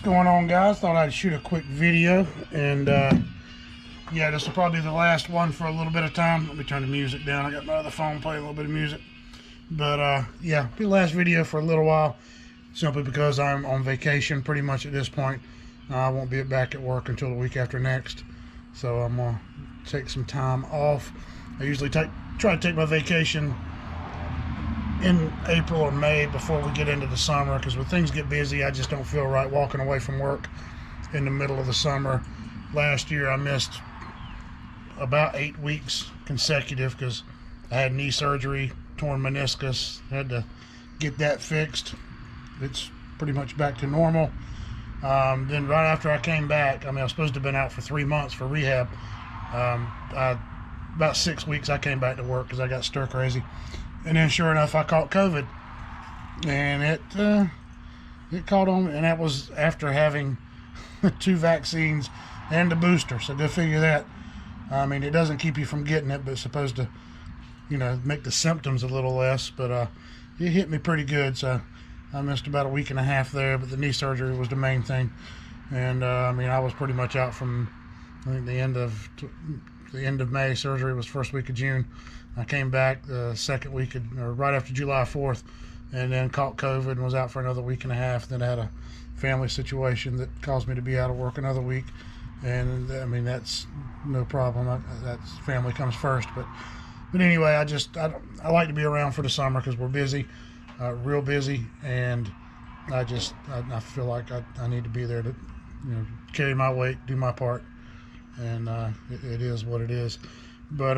going on, guys? Thought I'd shoot a quick video, and yeah, this will probably be the last one for a little bit of time. Let me turn the music down. I got my other phone playing a little bit of music, but yeah, be the last video for a little while, simply because I'm on vacation pretty much at this point. I won't be back at work until the week after next, so I'm gonna take some time off. I usually try to take my vacation in April or May before we get into the summer, because when things get busy, I just don't feel right walking away from work in the middle of the summer. Last year I missed about 8 weeks consecutive because I had knee surgery, torn meniscus, had to get that fixed. It's pretty much back to normal. Then right after I came back, I was supposed to have been out for 3 months for rehab. About 6 weeks I came back to work because I got stir crazy. And then sure enough, I caught COVID, and it caught on, and that was after having 2 vaccines and a booster. So go figure that. I mean, it doesn't keep you from getting it, but it's supposed to, you know, make the symptoms a little less. But it hit me pretty good, so I missed about a week and a half there. But the knee surgery was the main thing, and I mean, I was pretty much out from, I think, the end of May. Surgery was first week of June. I came back the second week, or right after July 4th, and then caught COVID and was out for another week and a half. Then I had a family situation that caused me to be out of work another week, and I mean, that's no problem. That's family comes first. But anyway, I like to be around for the summer because we're busy, real busy, and I feel like I need to be there to, you know, carry my weight, do my part, and it is what it is. But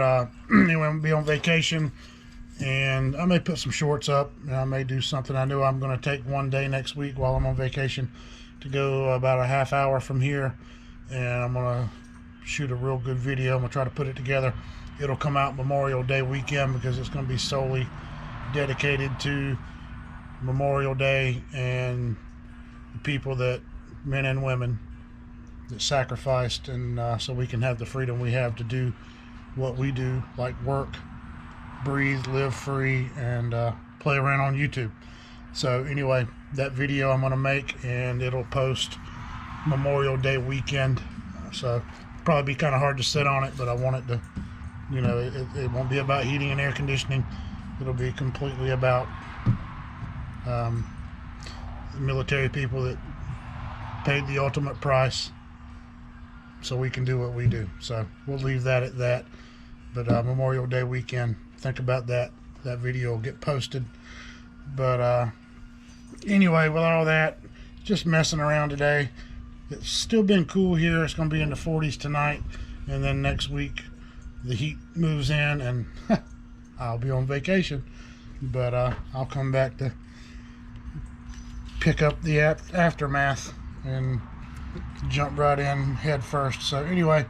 anyway, I'm gonna be on vacation, and I may put some shorts up, and I may do something. I know I'm going to take one day next week while I'm on vacation to go about a half hour from here, and I'm going to shoot a real good video. I'm going to try to put it together. It'll come out Memorial Day weekend because it's going to be solely dedicated to Memorial Day and the people that, men and women, that sacrificed, and so we can have the freedom we have to do what we do, like work, breathe, live free, and play around on YouTube. So anyway, that video I'm going to make, and it'll post Memorial Day weekend. So probably be kind of hard to sit on it, but I want it to, you know, it won't be about heating and air conditioning. It'll be completely about the military people that paid the ultimate price so we can do what we do. So we'll leave that at that. But Memorial Day weekend, think about that. That video will get posted. But anyway, with all that, just messing around today. It's still been cool here. It's going to be in the 40s tonight, and then next week the heat moves in, and I'll be on vacation. But I'll come back to pick up the aftermath and jump right in head first. So anyway,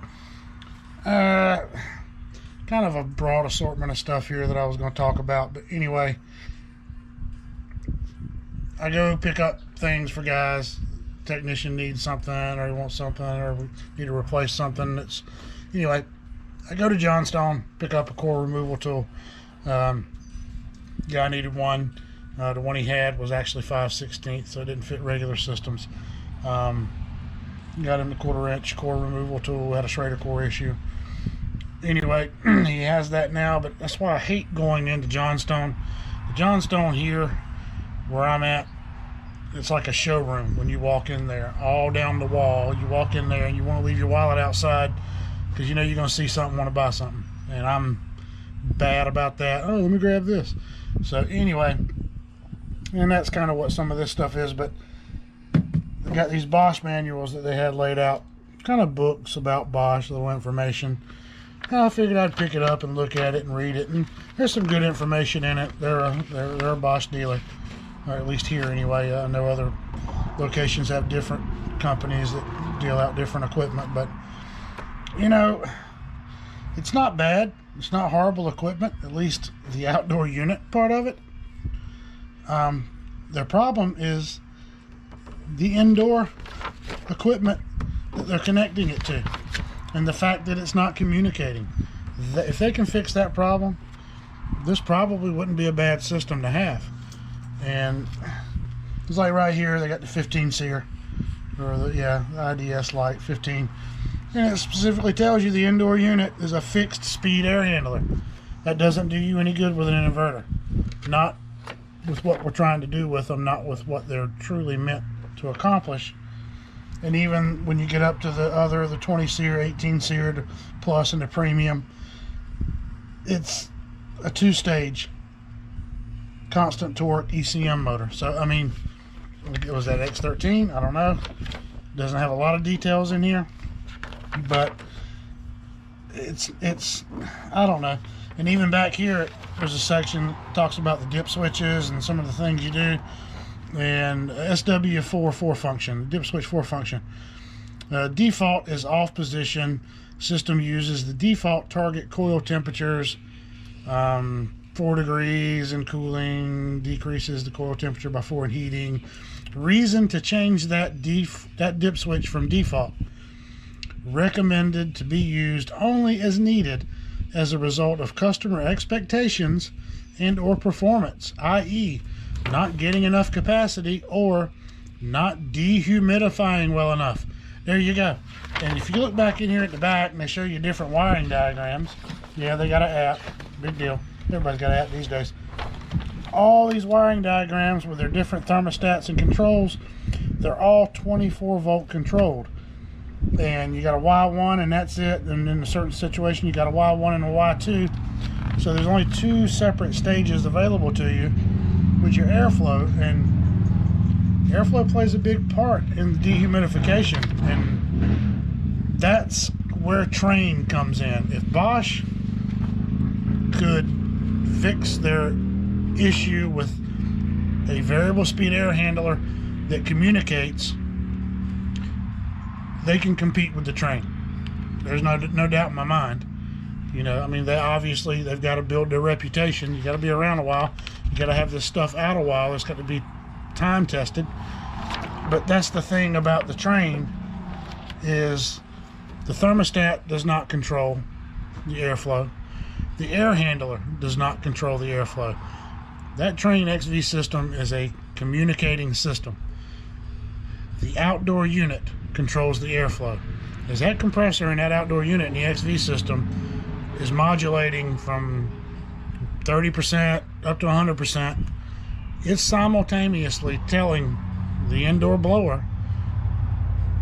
kind of a broad assortment of stuff here that I was going to talk about. But anyway, I go pick up things for guys. Technician needs something, or he wants something, or we need to replace something. Anyway, I go to Johnstone, pick up a core removal tool. Guy needed one. The one he had was actually 5/16, so it didn't fit regular systems. Got him the 1/4 inch core removal tool. Had a Schrader core issue. Anyway, he has that now, but that's why I hate going into Johnstone. The Johnstone here, where I'm at, it's like a showroom when you walk in there. All down the wall, you walk in there and you want to leave your wallet outside because you know you're going to see something, want to buy something. And I'm bad about that. Oh, let me grab this. So anyway, and that's kind of what some of this stuff is. But I got these Bosch manuals that they had laid out, kind of books about Bosch, little information. I figured I'd pick it up and look at it and read it, and there's some good information in it. They're a Bosch dealer, or at least here anyway. I know other locations have different companies that deal out different equipment, but you know, it's not bad. It's not horrible equipment, at least the outdoor unit part of it. Their problem is the indoor equipment that they're connecting it to, and the fact that it's not communicating. If they can fix that problem, this probably wouldn't be a bad system to have. And it's like right here, they got the 15 seer, or the IDS Lite 15, and it specifically tells you the indoor unit is a fixed speed air handler. That doesn't do you any good with an inverter, not with what we're trying to do with them, not with what they're truly meant to accomplish. And even when you get up to the 20 SEER, 18 SEER plus, and the premium, it's a 2-stage constant torque ECM motor. So I mean, was that X13? I don't know. Doesn't have a lot of details in here, but it's I don't know. And even back here, there's a section that talks about the dip switches and some of the things you do. And SW4 function, dip switch 4 function. Default is off position. System uses the default target coil temperatures. 4 degrees in cooling, decreases the coil temperature by 4 in heating. Reason to change that dip switch from default: recommended to be used only as needed as a result of customer expectations and or performance, i.e. not getting enough capacity or not dehumidifying well enough. There you go. And if you look back in here at the back, and they show you different wiring diagrams. Yeah, they got an app. Big deal. Everybody's got an app these days. All these wiring diagrams with their different thermostats and controls, they're all 24 volt controlled. And you got a Y1 and that's it. And in a certain situation, you got a Y1 and a Y2. So there's only 2 separate stages available to you with your airflow, and airflow plays a big part in the dehumidification, and that's where Trane comes in. If Bosch could fix their issue with a variable speed air handler that communicates, they can compete with the Trane. There's no doubt in my mind. You know, I mean, they've got to build their reputation. You got to be around a while. You got to have this stuff out a while. It's got to be time tested. But that's the thing about the Trane, is the thermostat does not control the airflow. The air handler does not control the airflow. That Trane XV system is a communicating system. The outdoor unit controls the airflow. As that compressor in that outdoor unit in the XV system is modulating from 30% up to 100%, it's simultaneously telling the indoor blower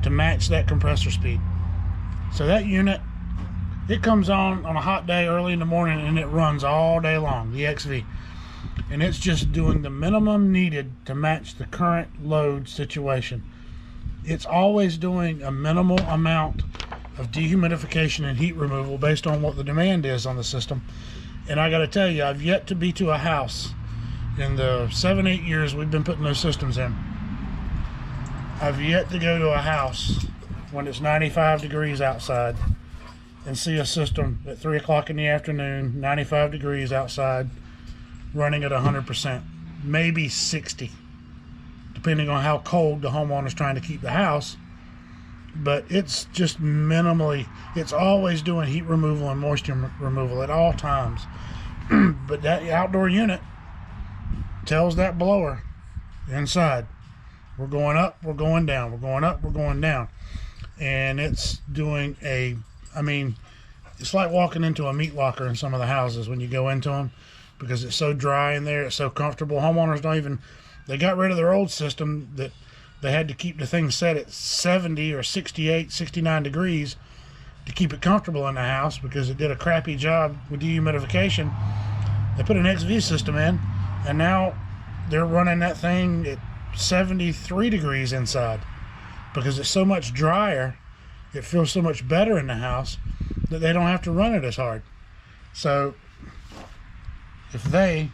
to match that compressor speed. So that unit, it comes on a hot day early in the morning and it runs all day long, the XV. And it's just doing the minimum needed to match the current load situation. It's always doing a minimal amount of dehumidification and heat removal based on what the demand is on the system. And I got to tell you, I've yet to be to a house in the 7-8 years we've been putting those systems in. I've yet to go to a house when it's 95 degrees outside and see a system at 3 o'clock in the afternoon, 95 degrees outside, running at 100%, maybe 60, depending on how cold the homeowner's trying to keep the house. But it's just minimally, it's always doing heat removal and moisture removal at all times. But that outdoor unit tells that blower inside, we're going up, we're going down, we're going up, we're going down. And it's doing I mean, it's like walking into a meat locker in some of the houses when you go into them, because it's so dry in there, it's so comfortable. Homeowners don't even, they got rid of their old system that they had to keep the thing set at 70 or 68, 69 degrees to keep it comfortable in the house, because it did a crappy job with dehumidification. They put an XV system in, and now they're running that thing at 73 degrees inside, because it's so much drier, it feels so much better in the house that they don't have to run it as hard. So if they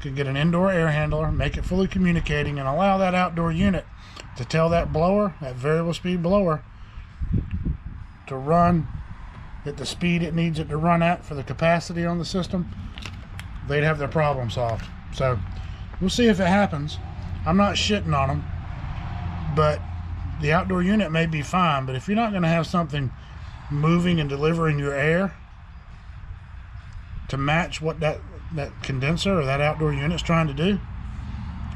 could get an indoor air handler, make it fully communicating, and allow that outdoor unit to tell that blower, that variable speed blower, to run at the speed it needs it to run at for the capacity on the system, they'd have their problem solved. So we'll see if it happens. I'm not shitting on them, but the outdoor unit may be fine, but if you're not going to have something moving and delivering your air to match what that condenser or that outdoor unit's trying to do,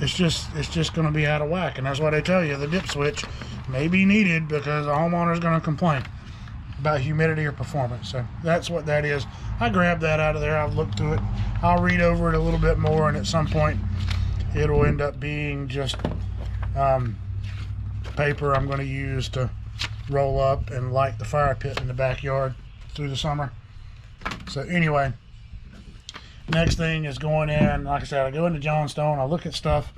it's just going to be out of whack. And that's why they tell you the dip switch may be needed because the homeowner is going to complain about humidity or performance. So that's what that is. I grabbed that out of there. I've looked through it. I'll read over it a little bit more, and at some point it'll end up being just paper I'm going to use to roll up and light the fire pit in the backyard through the summer. So anyway, next thing is going in. Like I said, I go into Johnstone, I look at stuff,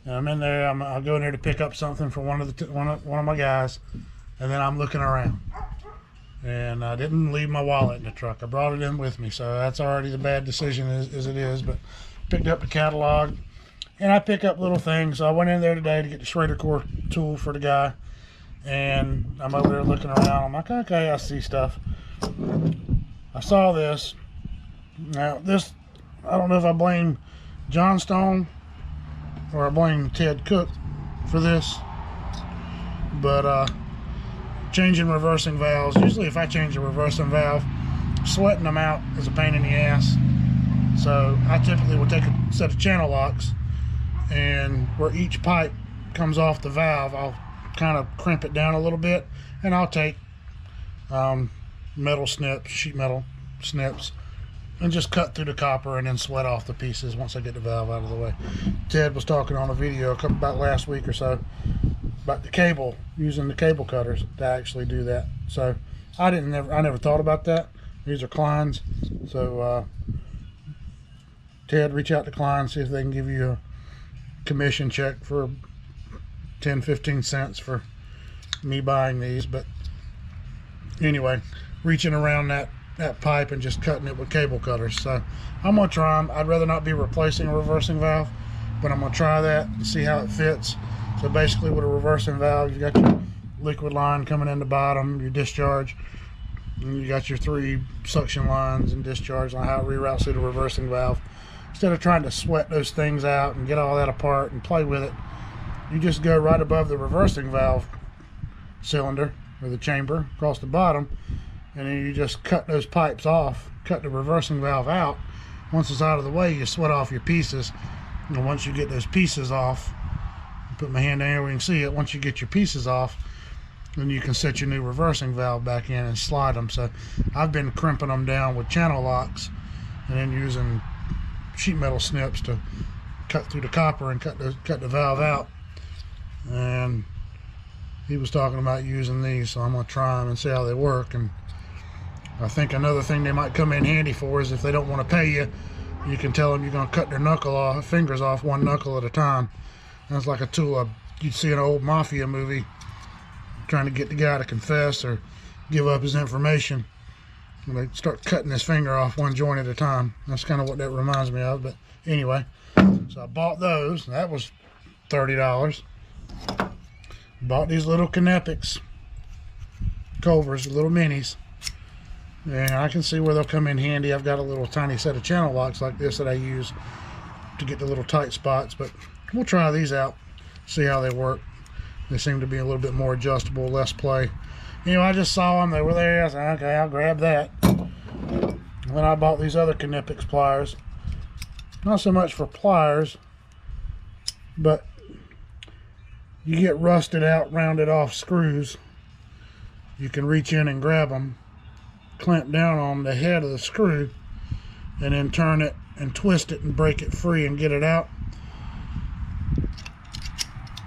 and I'm in there. I'll go in there to pick up something for one of my guys, and then I'm looking around. And I didn't leave my wallet in the truck. I brought it in with me, so that's already the bad decision as it is. But picked up the catalog, and I pick up little things. So I went in there today to get the Schrader core tool for the guy, and I'm over there looking around. I'm like, okay, I see stuff. I saw this. Now this, I don't know if I blame Johnstone or I blame Ted Cook for this, but changing reversing valves. Usually if I change a reversing valve, sweating them out is a pain in the ass. So I typically will take a set of channel locks, and where each pipe comes off the valve, I'll kind of crimp it down a little bit, and I'll take metal snips, sheet metal snips, and just cut through the copper and then sweat off the pieces once I get the valve out of the way. Ted was talking on a video about last week or so about the cable, using the cable cutters to actually do that. So I never thought about that. These are Kleins. So Ted, reach out to Klein, see if they can give you a commission check for 10-15 cents for me buying these. But anyway, reaching around that pipe and just cutting it with cable cutters. So I'm gonna try them. I'd rather not be replacing a reversing valve, but I'm gonna try that and see how it fits. So basically with a reversing valve, you got your liquid line coming in the bottom, your discharge, and you got your 3 suction lines and discharge on how it reroutes through the reversing valve. Instead of trying to sweat those things out and get all that apart and play with it, you just go right above the reversing valve cylinder or the chamber across the bottom, and then you just cut those pipes off, cut the reversing valve out. Once it's out of the way, you sweat off your pieces, and once you get those pieces off, put my hand down here where you can see it, once you get your pieces off, then you can set your new reversing valve back in and slide them. So I've been crimping them down with channel locks and then using sheet metal snips to cut through the copper and cut the valve out. And he was talking about using these, so I'm going to try them and see how they work. And I think another thing they might come in handy for is if they don't want to pay you, you can tell them you're going to cut their fingers off one knuckle at a time. That's like a tool you'd see in an old mafia movie, trying to get the guy to confess or give up his information. And they start cutting his finger off one joint at a time. That's kind of what that reminds me of. But anyway, so I bought those. That was $30. Bought these little Kinepics Culvers, little minis. And I can see where they'll come in handy. I've got a little tiny set of channel locks like this that I use to get the little tight spots. But we'll try these out, see how they work. They seem to be a little bit more adjustable, less play. Anyway, I just saw them. They were there. I said, okay, I'll grab that. And then I bought these other Kinepics pliers. Not so much for pliers, but you get rusted out, rounded off screws. You can reach in and grab them, clamp down on the head of the screw, and then turn it and twist it and break it free and get it out.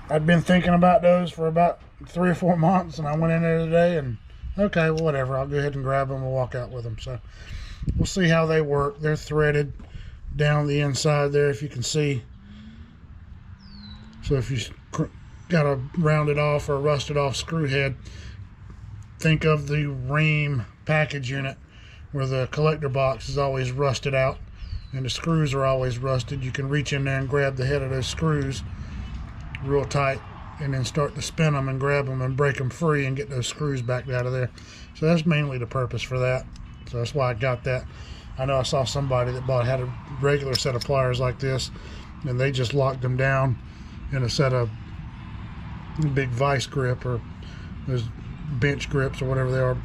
I'd been thinking about those for about 3 or 4 months, and I went in there today and okay, well, whatever, I'll go ahead and grab them and walk out with them. So we'll see how they work. They're threaded down the inside there, if you can see. So if you got a rounded off or a rusted off screw head, think of the ream package unit where the collector box is always rusted out and the screws are always rusted. You can reach in there and grab the head of those screws real tight and then start to spin them and grab them and break them free and get those screws back out of there. So that's mainly the purpose for that. So that's why I got that. I know I saw somebody that had a regular set of pliers like this, and they just locked them down in a set of big vice grip or those bench grips or whatever they are.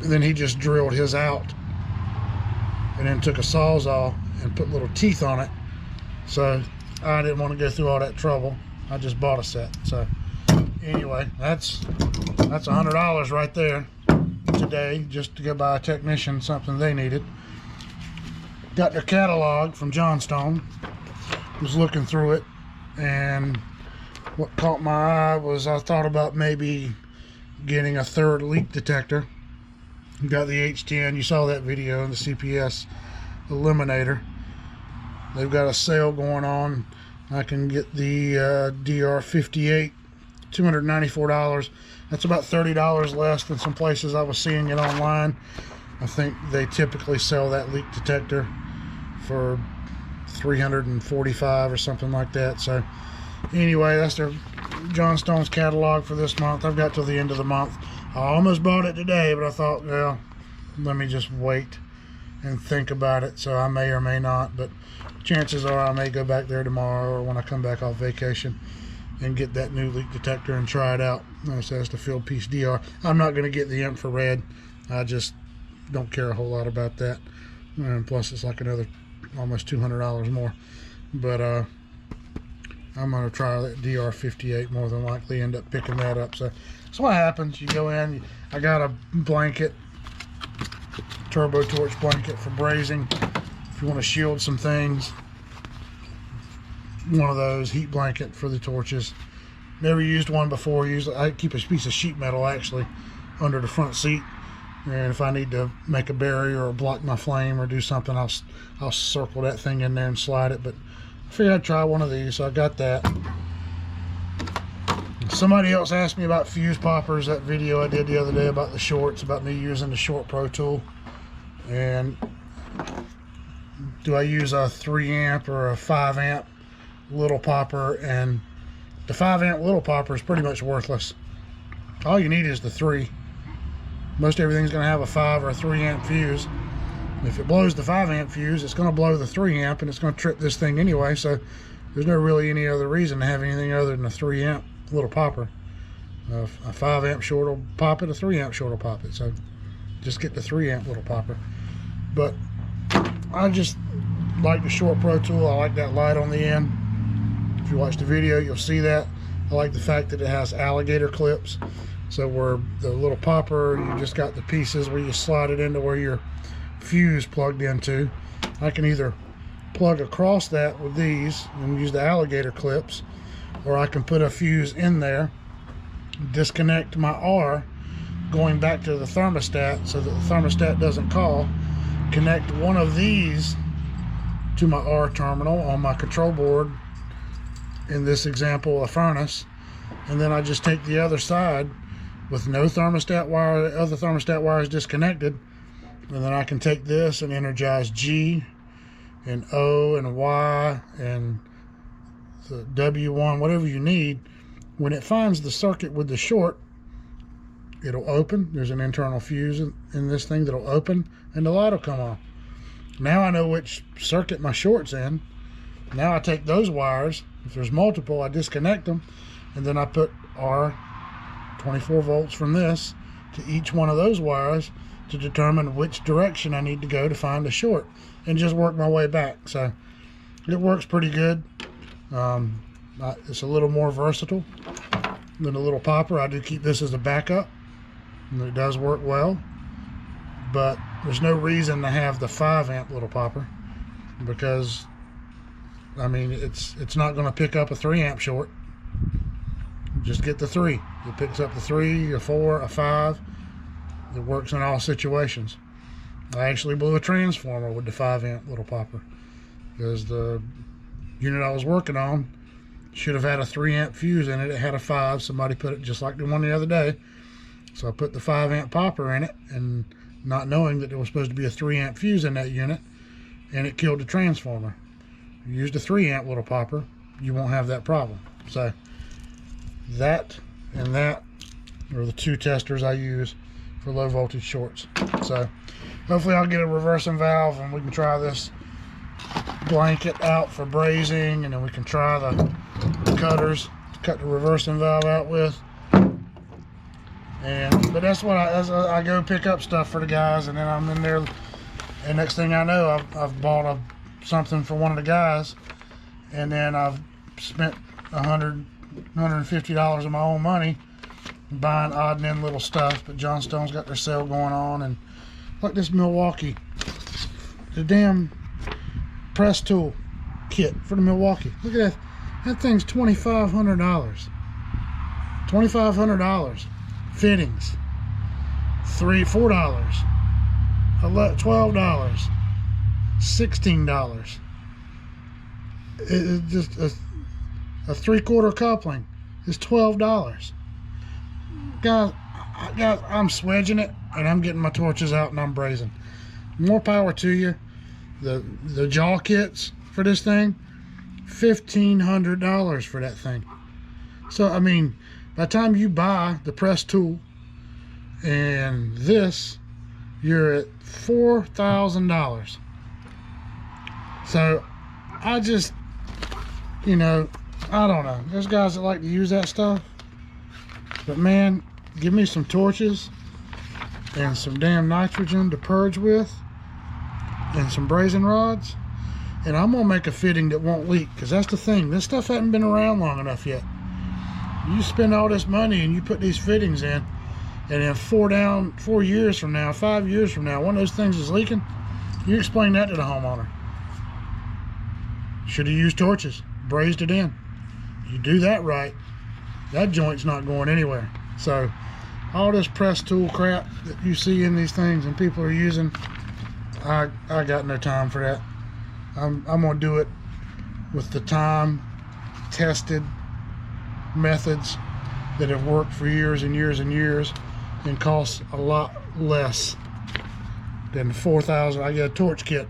And then he just drilled his out and then took a Sawzall and put little teeth on it. So I didn't want to go through all that trouble. I just bought a set. So anyway, that's $100 right there today, just to go buy a technician something they needed. Got their catalog from Johnstone. Was looking through it, and what caught my eye was I thought about maybe getting a third leak detector. Got the H10, you saw that video in the CPS Eliminator. They've got a sale going on. I can get the DR58, $294. That's about $30 less than some places I was seeing it online. I think they typically sell that leak detector for $345 or something like that. So anyway, that's their Johnstone's catalog for this month. I've got till the end of the month. I almost bought it today, but I thought, well, let me just wait and think about it. So I may or may not, but chances are I may go back there tomorrow or when I come back off vacation and get that new leak detector and try it out. Like I said, it's the field piece DR. I'm not going to get the infrared. I just don't care a whole lot about that. And plus, it's like another almost $200 more. But I'm going to try that DR58, more than likely end up picking that up. So that's what happens. You go in, I got a blanket, turbo torch blanket for brazing. If you want to shield some things, one of those, heat blanket for the torches. Never used one before. Usually I keep a piece of sheet metal actually under the front seat, and if I need to make a barrier or block my flame or do something, I'll circle that thing in there and slide it. But I figured I'd try one of these, so I got that. Somebody else asked me about fuse poppers. That video I did the other day about the shorts, about me using the short pro tool, and do I use a 3 amp or a 5 amp little popper? And the 5 amp little popper is pretty much worthless. All you need is the 3. Most everything's going to have a 5 or a 3 amp fuse. If it blows the 5 amp fuse, it's going to blow the 3 amp, and it's going to trip this thing anyway. So there's no really any other reason to have anything other than a 3 amp little popper. A 5 amp short will pop it, a 3 amp short will pop it. So just get the 3 amp little popper. But I just like the short pro tool. I like that light on the end. If you watch the video, you'll see that. I like the fact that it has alligator clips. So where the little popper, you just got the pieces where you slide it into where your fuse plugged into. I can either plug across that with these and use the alligator clips, or I can put a fuse in there, disconnect my R going back to the thermostat so that the thermostat doesn't call, connect one of these to my R terminal on my control board, in this example a furnace, and then I just take the other side with no thermostat wire, the other thermostat wire is disconnected, and then I can take this and energize G and O and Y and the W1, whatever you need. When it finds the circuit with the short, it'll open. There's an internal fuse in this thing that'll open, and the light will come on. Now I know which circuit my short's in. Now I take those wires, if there's multiple, I disconnect them, and then I put R 24 volts from this to each one of those wires to determine which direction I need to go to find a short, and just work my way back. So it works pretty good. It's a little more versatile than a little popper. I do keep this as a backup, and it does work well, but there's no reason to have the 5 amp little popper, because I mean it's not going to pick up a 3 amp short. Just get the 3. It picks up the 3, a 4, a 5. It works in all situations. I actually blew a transformer with the 5 amp little popper, because the unit I was working on should have had a 3 amp fuse in it. It had a 5. Somebody put it just like the one the other day. So I put the 5 amp popper in it, and not knowing that there was supposed to be a 3 amp fuse in that unit, and it killed the transformer. If you used a 3 amp little popper, you won't have that problem. So that and that are the 2 testers I use for low voltage shorts. So hopefully I'll get a reversing valve and we can try this blanket out for brazing, and then we can try the cutters to cut the reversing valve out with. But that's what as I go pick up stuff for the guys, and then I'm in there, and next thing I know, I've bought something for one of the guys, and then I've spent $100, $150 of my own money buying odd and end little stuff. But Johnstone's got their sale going on, and look, this Milwaukee, the damn press tool kit for the Milwaukee. Look at that. That thing's $2,500. $2,500. Fittings, $4, $12, $16. It's just a 3/4 coupling is $12. Guys, I'm swedging it, and I'm getting my torches out, and I'm brazing. More power to you. The jaw kits for this thing, $1,500 for that thing. So I mean, by the time you buy the press tool and this, you're at $4,000. So I just, you know, I don't know. There's guys that like to use that stuff, but man, give me some torches and some damn nitrogen to purge with and some brazing rods, and I'm gonna make a fitting that won't leak, because that's the thing. This stuff hasn't been around long enough yet. You spend all this money and you put these fittings in, and then 4 years from now, 5 years from now, one of those things is leaking. You explain that to the homeowner. Should have used torches, brazed it in. You do that right, that joint's not going anywhere. So all this press tool crap that you see in these things and people are using, I got no time for that. I'm gonna do it with the time tested methods that have worked for years and years and years and cost a lot less than $4,000. I get a torch kit,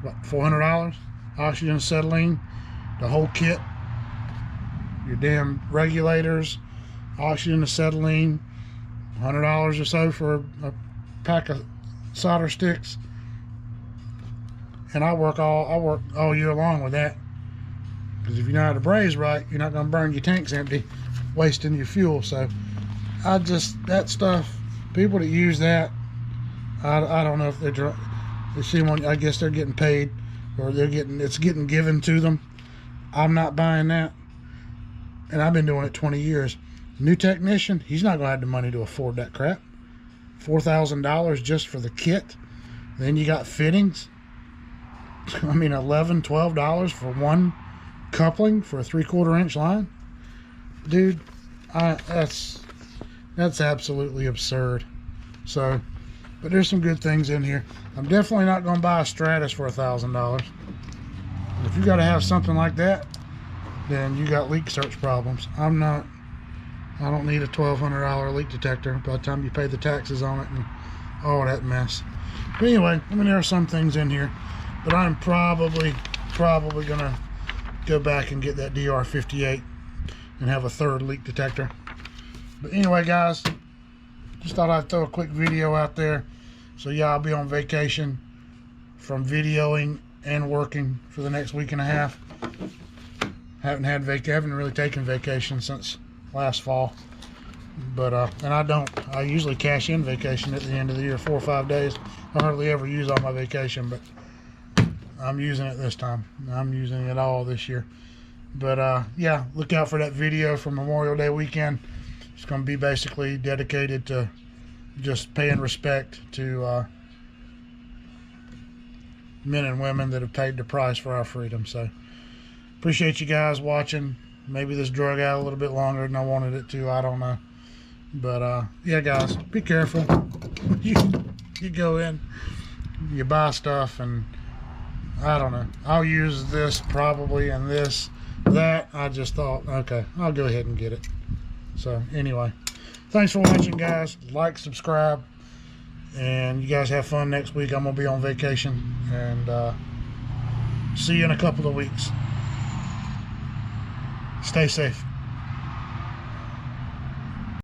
what, $400? Oxygen, acetylene, the whole kit, your damn regulators, oxygen, acetylene, $100 or so for a pack of solder sticks. And I work all year long with that, because if you know how to braze right, you're not going to burn your tanks empty, wasting your fuel. So that stuff, people that use that, I don't know if they seem on, I guess they're getting paid, or it's getting given to them. I'm not buying that, and I've been doing it 20 years. New technician, he's not going to have the money to afford that crap. $4,000 just for the kit. Then you got fittings. I mean, $11, $12 for one coupling for a 3/4 inch line. Dude, that's absolutely absurd. So, but there's some good things in here. I'm definitely not going to buy a Stratus for $1,000. If you got to have something like that, then you got leak search problems. I don't need a $1,200 leak detector by the time you pay the taxes on it and all that mess. But anyway, I mean, there are some things in here, but I'm probably gonna go back and get that DR58 and have a third leak detector. But anyway, guys, just thought I'd throw a quick video out there. So yeah, I'll be on vacation from videoing and working for the next week and a half. Haven't really taken vacation since last fall, but and I usually cash in vacation at the end of the year, 4 or 5 days. I hardly ever use all my vacation, but I'm using it this time. I'm using it all this year. But yeah, look out for that video for Memorial Day weekend. It's going to be basically dedicated to just paying respect to men and women that have paid the price for our freedom. So appreciate you guys watching. Maybe this drug out a little bit longer than I wanted it to. I don't know. But yeah, guys, be careful. You go in, you buy stuff, and I don't know. I'll use this probably, and that. I just thought, okay, I'll go ahead and get it. So anyway, thanks for watching, guys. Like, subscribe, and you guys have fun next week. I'm gonna be on vacation, and see you in a couple of weeks. Stay safe.